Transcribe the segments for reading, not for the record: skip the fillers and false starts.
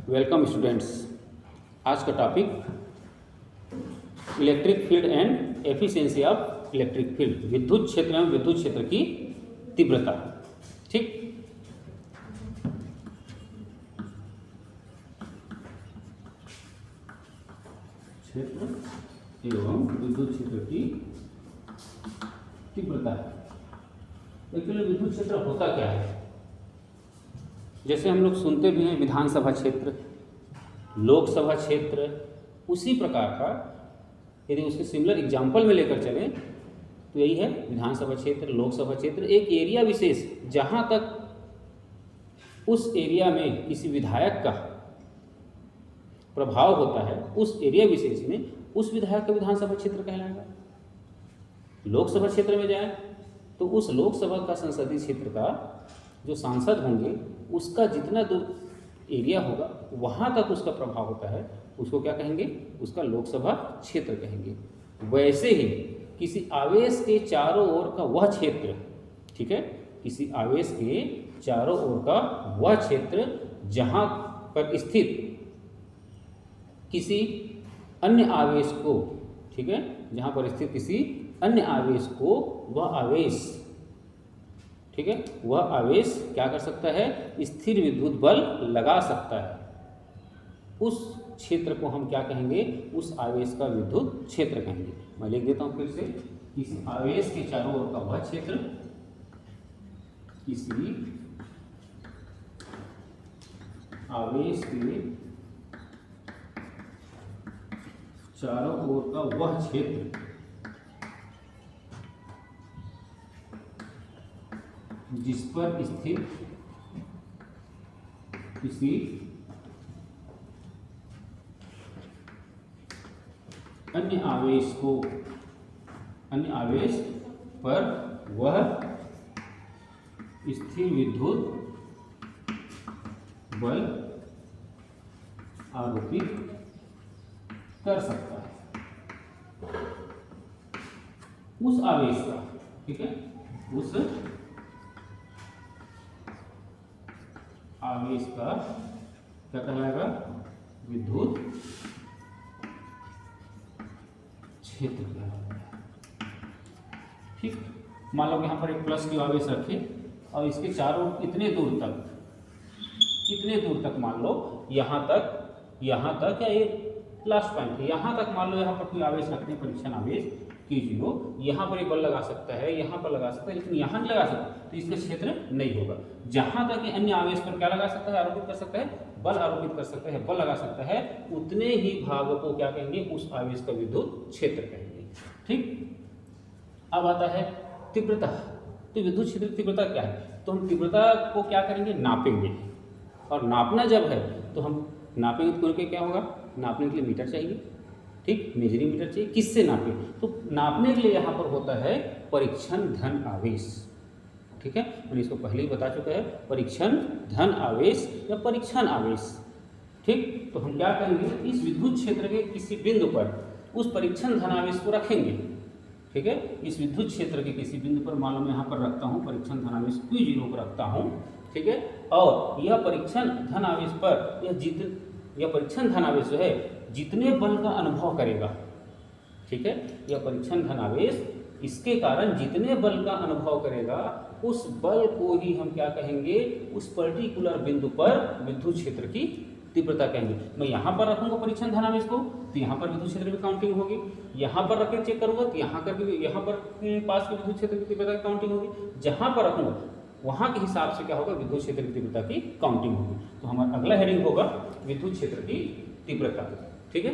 Welcome students. आज का topic electric field and efficiency of electric field, विद्युत क्षेत्र एवं विद्युत क्षेत्र की तीव्रता। ठीक, क्षेत्र एवं विद्युत क्षेत्र की तीव्रता। एक्चुअली विद्युत क्षेत्र होता क्या है? जैसे हम लोग सुनते भी हैं विधानसभा क्षेत्र, लोकसभा क्षेत्र, उसी प्रकार का यदि उसके सिमिलर एग्जाम्पल में लेकर चलें तो यही है विधानसभा क्षेत्र, लोकसभा क्षेत्र। एक एरिया विशेष जहाँ तक उस एरिया में किसी विधायक का प्रभाव होता है, उस एरिया विशेष में उस विधायक का विधानसभा क्षेत्र कहलाएगा। लोकसभा क्षेत्र में जाए तो उस लोकसभा का संसदीय क्षेत्र का जो सांसद होंगे उसका जितना दूर एरिया होगा वहाँ तक उसका प्रभाव होता है, उसको क्या कहेंगे? उसका लोकसभा क्षेत्र कहेंगे। वैसे ही किसी आवेश के चारों ओर का वह क्षेत्र, ठीक है, किसी आवेश के चारों ओर का वह क्षेत्र जहाँ पर स्थित किसी अन्य आवेश को, ठीक है, जहाँ पर स्थित किसी अन्य आवेश को वह आवेश, ठीक है, वह आवेश क्या कर सकता है? स्थिर विद्युत बल लगा सकता है। उस क्षेत्र को हम क्या कहेंगे? उस आवेश का विद्युत क्षेत्र कहेंगे। मैं लिख देता हूं फिर से, किसी आवेश के चारों ओर का वह क्षेत्र, किसी आवेश के चारों ओर का वह क्षेत्र जिस पर स्थित किसी अन्य आवेश को, अन्य आवेश पर वह स्थिर विद्युत बल आरोपित कर सकता है। उस आवेश का, ठीक है, उस आवेश का क्या कहलाएगा? विद्युत क्षेत्र कहलाएगा। ठीक, मान लो यहाँ पर एक प्लस की आवेश रखे और इसके चारों इतने दूर तक मान लो यहाँ तक या ये लास्ट पॉइंट है, यहाँ तक मान लो यहाँ पर कोई आवेश रखते हैं, परीक्षण आवेश Q0, यहाँ पर ये बल लगा सकता है, यहाँ पर लगा सकता है, लेकिन यहाँ नहीं लगा सकता तो इसका क्षेत्र नहीं होगा। जहाँ तक अन्य आवेश पर क्या लगा सकता है? आरोपित कर सकता है, बल आरोपित कर सकता है, बल लगा सकता है, उतने ही भाग को क्या कहेंगे? उस आवेश का विद्युत क्षेत्र कहेंगे। ठीक, अब आता है तीव्रता। तो विद्युत क्षेत्र की तीव्रता क्या है? तो हम तीव्रता को क्या करेंगे? नापेंगे। और नापना जब है तो हम नापेंगे तो क्या होगा? नापने के लिए मीटर चाहिए, ठीक, मेजरिंग मीटर चाहिए। किससे नापे? तो नापने के लिए यहाँ पर होता है परीक्षण धन आवेश, ठीक है, मैंने इसको पहले ही बता चुका है, परीक्षण धन आवेश या परीक्षण आवेश। ठीक, तो हम क्या करेंगे? इस विद्युत क्षेत्र के किसी बिंदु पर उस परीक्षण धन आवेश को रखेंगे, ठीक है। इस विद्युत क्षेत्र के किसी बिंदु पर मान लो मैं यहाँ पर रखता हूँ परीक्षण धन आवेश Q0 को रखता हूँ, ठीक है, और यह परीक्षण धन आवेश पर यह परीक्षण धन आवेश जो है जितने बल का अनुभव करेगा, ठीक है, यह परीक्षण धन आवेश इसके कारण जितने बल का अनुभव करेगा उस बल को ही हम क्या कहेंगे? उस पर्टिकुलर बिंदु पर विद्युत क्षेत्र की तीव्रता कहेंगे। मैं यहाँ पर रखूंगा परीक्षण धन आवेश को तो यहाँ पर विद्युत क्षेत्र की काउंटिंग होगी, यहाँ पर रख के चेक करूंगा तो यहाँ पर पास के विद्युत क्षेत्र की तीव्रता की काउंटिंग होगी। जहाँ पर रखूंगा वहाँ के हिसाब से क्या होगा? विद्युत क्षेत्र की तीव्रता की काउंटिंग होगी। तो हमारा अगला हेडिंग होगा विद्युत क्षेत्र की तीव्रता, ठीक है।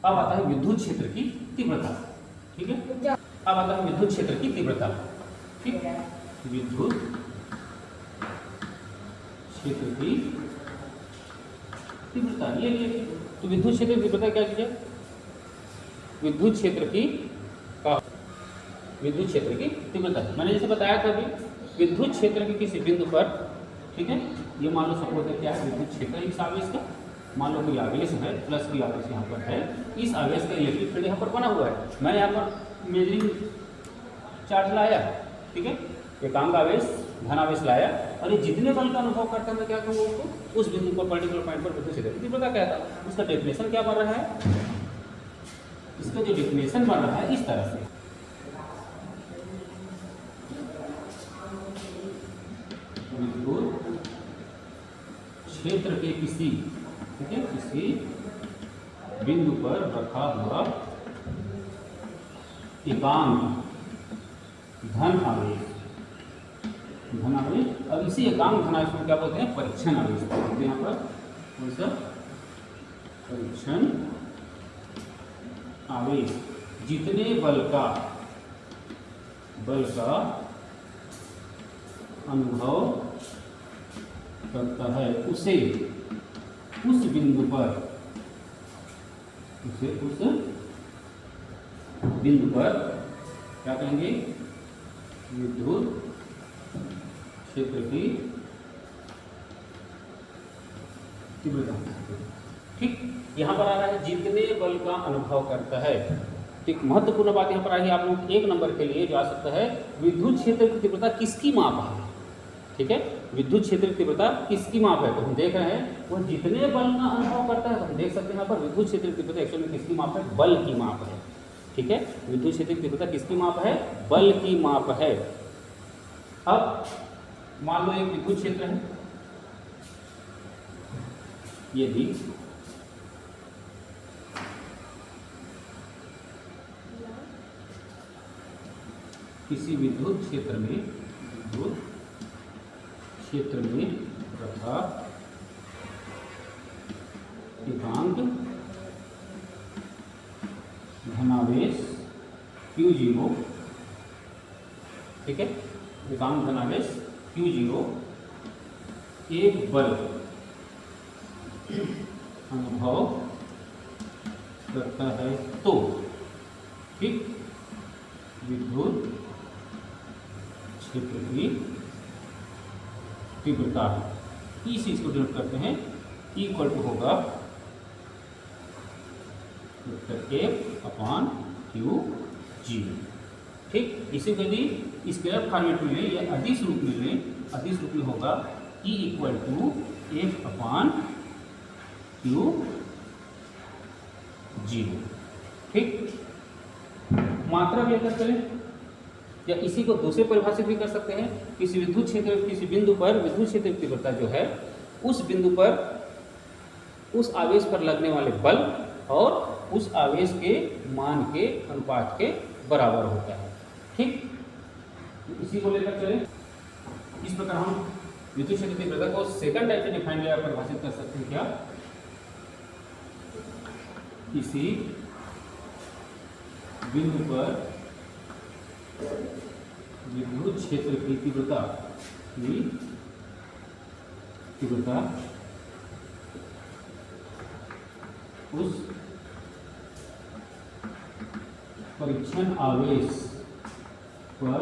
अब आता है विद्युत क्षेत्र की तीव्रता, ठीक है। अब आता है विद्युत क्षेत्र की तीव्रता, ठीक, विद्युत क्षेत्र की तीव्रता। ये तो विद्युत क्षेत्र की तीव्रता क्या कीजिए? विद्युत क्षेत्र की तीव्रता मैंने जैसे बताया था अभी, विद्युत क्षेत्र के किसी बिंदु पर, ठीक है, ये मान लो सपोज है क्या है? विद्युत क्षेत्र इस आवेश का, मान लो कोई आवेश है, प्लस की आवेश यहाँ पर है, इस आवेश का इलेक्ट्रिक फील्ड यहाँ पर बना हुआ है। मैंने यहाँ पर मेजरिंग चार्ज लाया, ठीक है, एकांक आवेश धन आवेश लाया और ये जितने बल का अनुभव करता है मैं क्या कहूँगा उसको, उस बिंदु पर पर्टिकुलर पॉइंट पर विद्युत क्षेत्र की तीव्रता क्या था। उसका डेफिनेशन क्या बन रहा है, इसका जो डेफिनेशन बन रहा है इस तरह से, विद्युत क्षेत्र के किसी, ठीक है, किसी बिंदु पर रखा हुआ एकांक धन आवेश, अब इसी एकांक धनावेश को क्या बोलते हैं, परीक्षण आवेश बोलते हैं। यहाँ पर कौन सा, परीक्षण आवेश। जितने बल का अनुभव करता है उसे उस बिंदु पर, क्या कहेंगे, विद्युत क्षेत्र की तीव्रता। ठीक, यहाँ पर आ रहा है जितने बल का अनुभव करता है। ठीक, महत्वपूर्ण बात यहाँ पर आई, आप लोग एक नंबर के लिए जो आ सकता है, विद्युत क्षेत्र की तीव्रता किसकी माप है। ठीक है, विद्युत क्षेत्र की तीव्रता किसकी माप है, तो हम देख रहे हैं वो जितने बल का अनुभव करता है, तो हम देख सकते हैं यहाँ पर विद्युत क्षेत्र की तीव्रता एक्चुअली में किसकी माप है, बल की माप है। ठीक है, विद्युत क्षेत्र की तीव्रता किसकी माप है, बल की माप है। अब मान लो एक विद्युत क्षेत्र है, यदि किसी विद्युत क्षेत्र में रखा एकांक धनावेश Q0, ठीक है, एकांक धनावेश Q0 एक बल अनुभव करता है तो, ठीक, विद्युत क्षेत्र की तीव्रता इस चीज को डिनोट करते हैं, इक्वल टू होगा F/Q0। ठीक, इसी को यदि स्क्वायर फॉर्मेट में या अदिश रूप में लें, अदिश रूप में होगा E इक्वल टू F/Q0। ठीक, मात्रा लेकर चलें, या इसी को दूसरे परिभाषित भी कर सकते हैं। किसी विद्युत क्षेत्र, किसी बिंदु पर विद्युत क्षेत्र की तीव्रता जो है, उस बिंदु पर उस आवेश पर लगने वाले बल और उस आवेश के मान के अनुपात के बराबर होता है। ठीक, इसी को लेकर चलें। इस प्रकार हम विद्युत क्षेत्र की तीव्रता को सेकंड टाइप से डिफाइन या परिभाषित कर सकते हैं। क्या, किसी बिंदु पर विद्युत क्षेत्र की तीव्रता उस परीक्षण आवेश पर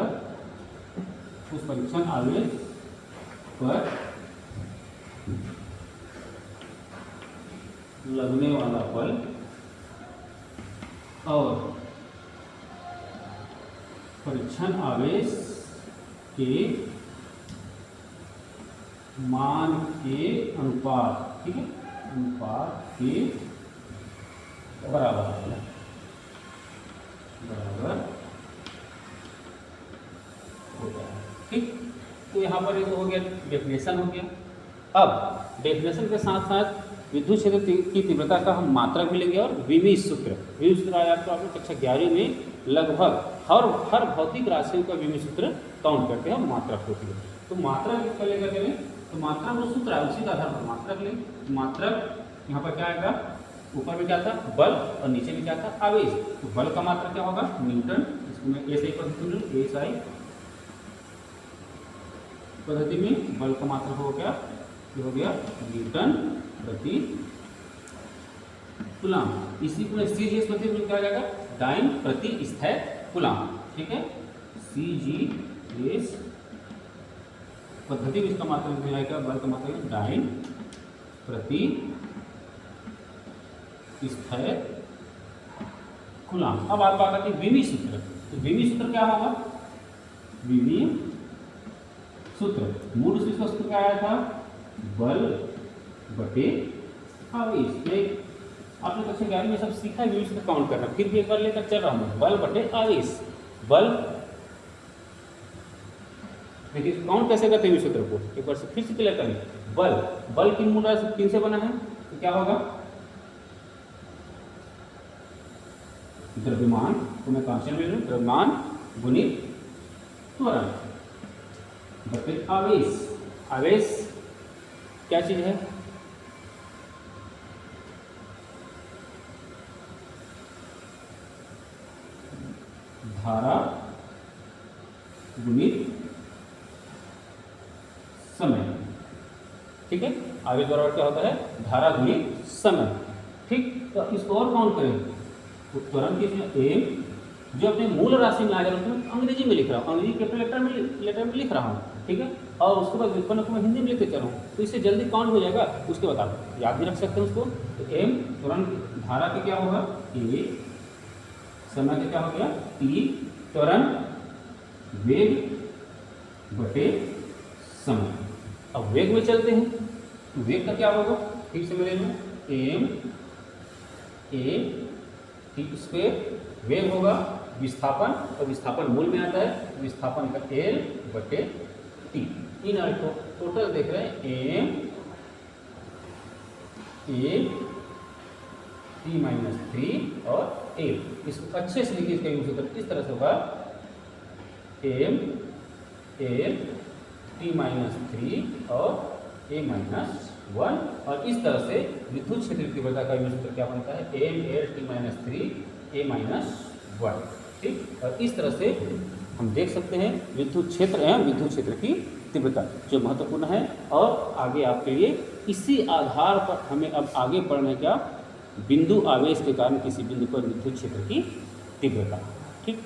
लगने वाला बल और परीक्षण आवेश के मान के अनुपात, ठीक है, अनुपात के बराबर होता है। ठीक, तो यहाँ पर ये तो हो गया, डेफिनेशन हो गया। अब डेफिनेशन के साथ साथ विद्युत क्षेत्र की तीव्रता का हम मात्रक भी लेंगे और विमी सूत्र आया तो आपने कक्षा 11 में लगभग हर भौतिक राशियों का विमी सूत्र काउंट करते हैं और मात्रक होती है। तो मात्रक किसका लेकर चलें, तो मात्रक वो सूत्र है, उसी के आधार पर मात्रक लें। मात्रक यहाँ पर क्या आएगा, ऊपर में क्या था, बल, और नीचे में क्या था, आवेश। तो बल का मात्रक क्या होगा, न्यूटन। इसमें एसआई पद्धति में बल का मात्रक हो गया, ये हो गया न्यूटन प्रति कूलम। इसी को सीजीएस पद्धति में क्या जाएगा, डाइन प्रति स्थायी कूलम। ठीक है, सीजीएस पद्धति में इसका मात्रक में आएगा, बल का मात्रक डाइन प्रति स्थायी कूलम। अब आप आकर के विमी सूत्र, तो विमी सूत्र क्या होगा, विमी सूत्र, मूल रूप से इसका सूत्र क्या आया था, बल बटे आवेश। आप लोग कक्षा 11 में सब सीखा है यूज काउंट करना, फिर भी एक बार लेकर चल रहा हूँ, बल बटे आवेश। बल, देखिए काउंट कैसे करते हैं सूत्र को, एक बार से फिर से क्लियर करें। बल, बल की मूल राशि 3 से बना है, तो क्या होगा, द्रव्यमान को मैं कांस्टेंट ले लूं, द्रव्यमान गुणित त्वरण बटे आवेश। आवेश क्या चीज है, धारा गुणित समय, ठीक है। आवेश बराबर क्या होता है, धारा गुणित समय, ठीक। तो इसको और काउंट करें, तो त्वरण की एम जो अपने मूल राशि में आ जा रहा है, अंग्रेजी में लिख रहा हूँ, अंग्रेजी कैपिटल लेटर में लिख रहा हूँ, ठीक है। और उसके बाद व्युत्पन्न को मैं हिंदी में लिखते चल रहा हूँ, तो इससे जल्दी काउंट हो जाएगा। उसके बाद आप याद भी रख सकते हैं उसको। तो एम त्वरण धारा के क्या होगा, ए, समय का क्या हो गया टी, त्वरण वेग बटे समय। अब वेग में चलते हैं, तो वेग का क्या होगा, फिर से मैं ले लूँ, एम ए टी स्क्वायर, वेग होगा विस्थापन, और विस्थापन मूल में आता है, विस्थापन का एल बटे टी। इन को टोटल देख रहे हैं, एम ए टी माइनस 3 और ए। इसको अच्छे से लिखिए, इसका यूज होता है इस तरह से होगा, एम ए टी माइनस 3 और ए माइनस 1, और इस तरह से विद्युत क्षेत्र की तीव्रता का यूज सूत्र क्या बनता है, m a t minus 3 a minus 1, ठीक। और इस तरह से हम देख सकते हैं विद्युत क्षेत्र एवं विद्युत क्षेत्र की तीव्रता जो महत्वपूर्ण है। और आगे आपके लिए इसी आधार पर हमें अब आगे पढ़ना क्या, बिंदु आवेश के कारण किसी बिंदु पर विद्युत क्षेत्र की तीव्रता, ठीक।